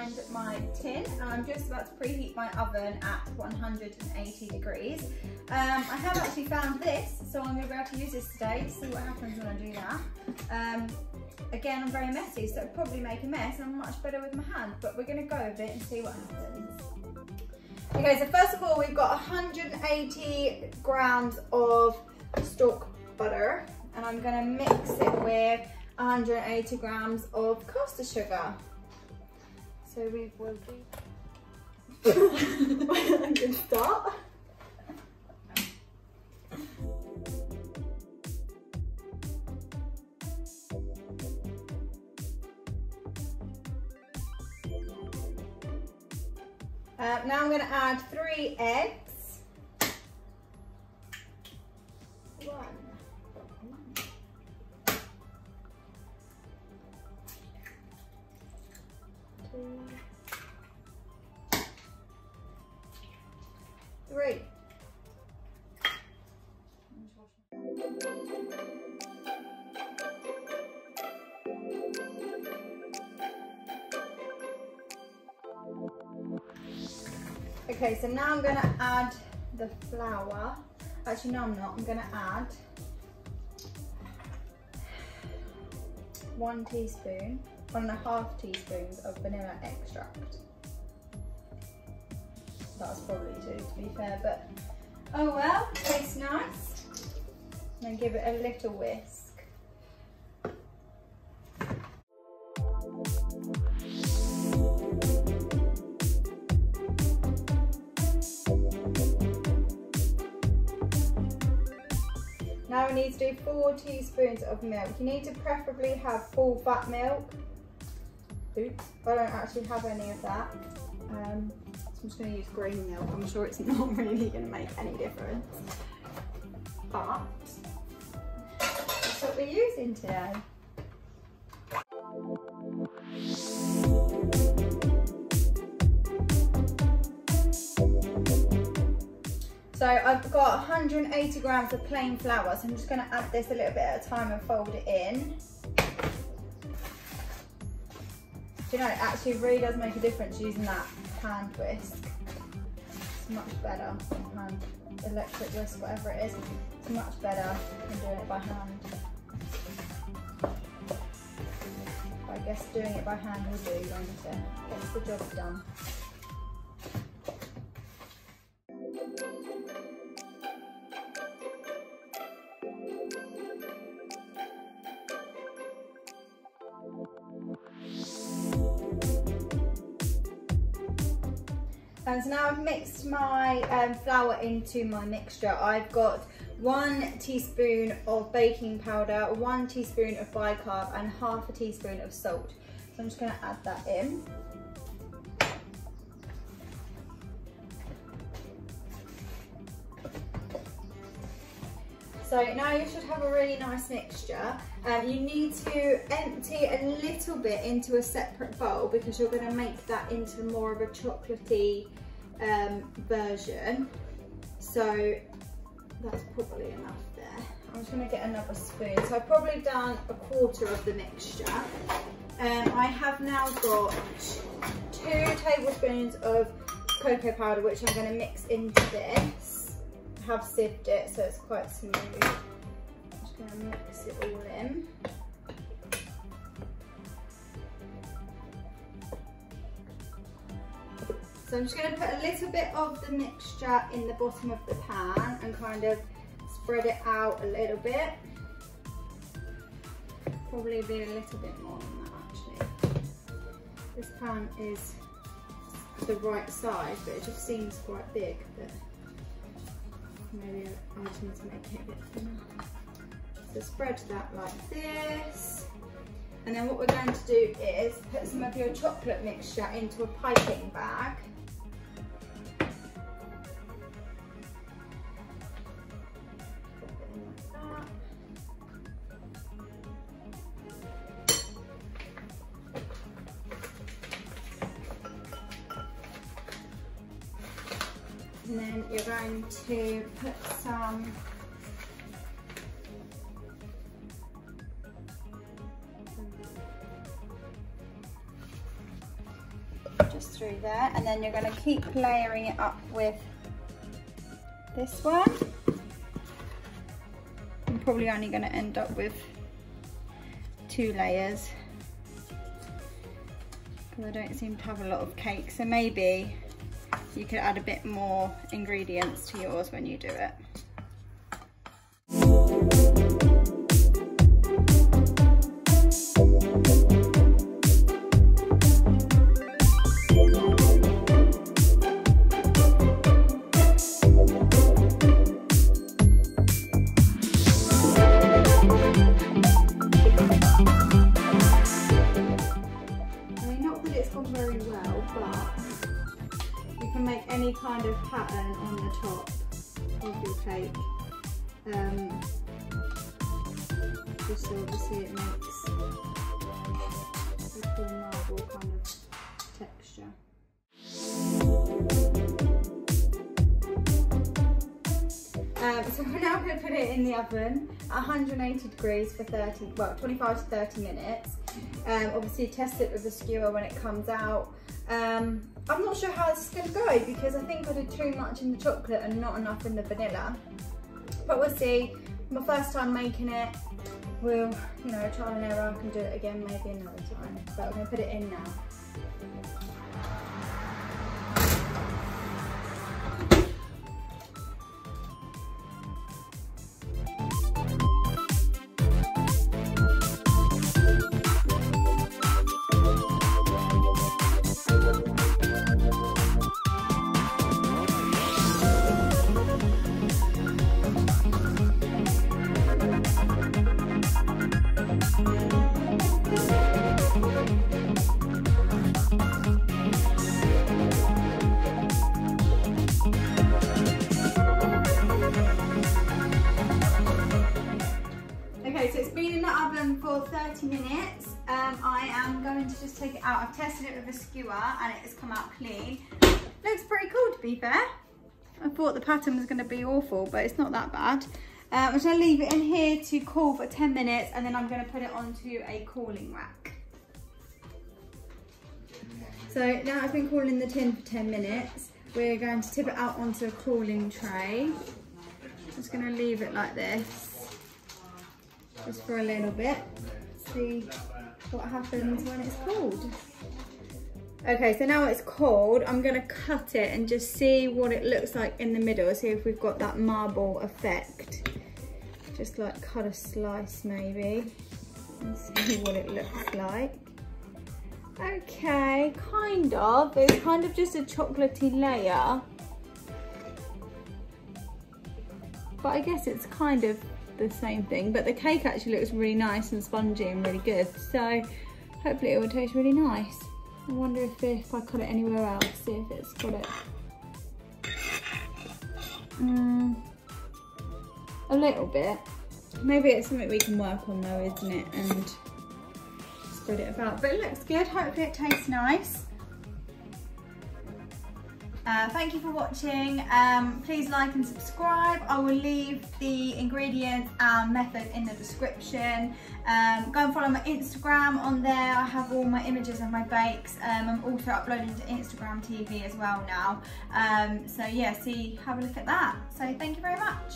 behind my tin and I'm just about to preheat my oven at 180 degrees. I have actually found this, so I'm going to be able to use this today to see what happens when I do that. Again, I'm very messy, so it'll probably make a mess. I'm much better with my hand, but we're going to go with it and see what happens. Okay, so first of all, we've got 180 grams of stock butter, and I'm going to mix it with 180 grams of caster sugar. So we will do a good start. Now I'm going to add 3 eggs. 1, 2, 3. Okay, so now I'm going to add the flour. Actually, no, I'm not. I'm going to add 1 teaspoon, 1.5 teaspoons of vanilla extract. That's probably 2 to be fair, but oh well, tastes nice. And give it a little whisk. Now we need to do 4 teaspoons of milk. You need to preferably have full fat milk. Oops, I don't actually have any of that. So I'm just going to use green milk. I'm sure it's not really going to make any difference. But that's what we're using today. So I've got 180 grams of plain flour, so I'm just going to add this a little bit at a time and fold it in. Do you know, it actually really does make a difference using that hand whisk. It's much better, hand, electric whisk, whatever it is. It's much better than doing it by hand. But I guess doing it by hand will do, won't it? Gets the job done. And so now I've mixed my flour into my mixture. I've got 1 teaspoon of baking powder, 1 teaspoon of bicarb and half a teaspoon of salt. So I'm just going to add that in. So now you should have a really nice mixture. You need to empty a little bit into a separate bowl because you're going to make that into more of a chocolatey version. So that's probably enough there. I'm just going to get another spoon. So I've probably done 1/4 of the mixture. I have now got 2 tablespoons of cocoa powder, which I'm going to mix into this. Have sieved it so it's quite smooth. I'm just going to mix it all in. So I'm just going to put a little bit of the mixture in the bottom of the pan and kind of spread it out a little bit. Probably be a little bit more than that actually. This pan is the right size, but it just seems quite big. But maybe I just need to make it a bit thinner. So spread that like this. And then what we're going to do is put some of your chocolate mixture into a piping bag. And then you're going to put some just through there, and then you're going to keep layering it up with this one. I'm probably only going to end up with 2 layers because I don't seem to have a lot of cake, so maybe you could add a bit more ingredients to yours when you do it. Any kind of pattern on the top of your cake, just so obviously it makes a cool marble kind of texture. So we're now going to put it in the oven at 180 degrees for 25 to 30 minutes. Obviously test it with a skewer when it comes out. I'm not sure how this is going to go because I think I did too much in the chocolate and not enough in the vanilla. But we'll see. My first time making it. We'll, you know, trial and error. I can do it again maybe another time. But we're going to put it in now. So it's been in the oven for 30 minutes. I am going to just take it out. I've tested it with a skewer and it has come out clean. Looks pretty cool, to be fair. I thought the pattern was going to be awful, but it's not that bad. I'm just going to leave it in here to cool for 10 minutes and then I'm going to put it onto a cooling rack. So now it's been cooling in the tin for 10 minutes. We're going to tip it out onto a cooling tray. Just going to leave it like this. Just for a little bit, see what happens when it's cold. Okay, so now it's cold, I'm gonna cut it and just see what it looks like in the middle, see if we've got that marble effect. Just like cut a slice maybe, and see what it looks like. Okay, kind of, it's kind of just a chocolatey layer. But I guess it's kind of the same thing, but the cake actually looks really nice and spongy and really good, so hopefully it will taste really nice. I wonder if I cut it anywhere else, see if it's got it. A little bit. Maybe it's something we can work on though, isn't it, and spread it about, but it looks good. Hopefully it tastes nice. Thank you for watching. Please like and subscribe. I will leave the ingredients and method in the description. Go and follow my Instagram on there. I have all my images of my bakes. I'm also uploading to Instagram TV as well now. So yeah, have a look at that. So thank you very much.